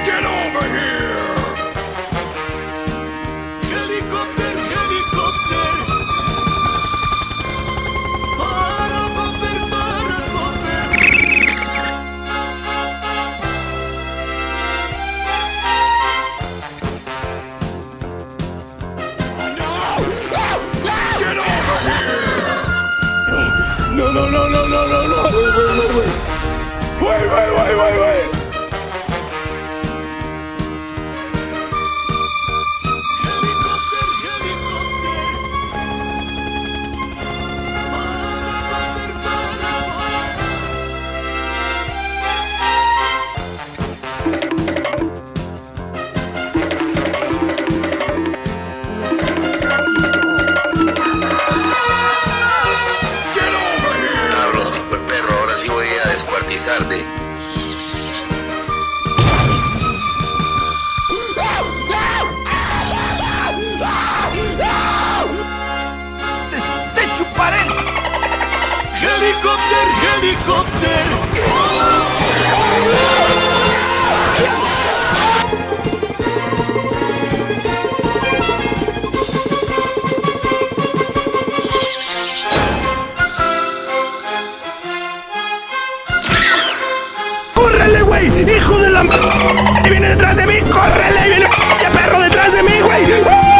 Get over here! Helicóptero, helicóptero. Para comer, para comer. Get over here! No, no, no, no, no, no, no. Wait. Helicóptero, helicóptero. Para comer, para comer. Get over here! Cabros, hijo de perro, ahora sí voy a descuartizarte. ¡Te chuparé! Helicóptero, helicóptero. ¡Córrele, güey! ¡Hijo de la... ¡Viene detrás de mí! ¡Córrele! ¡Viene perro detrás de mí, güey!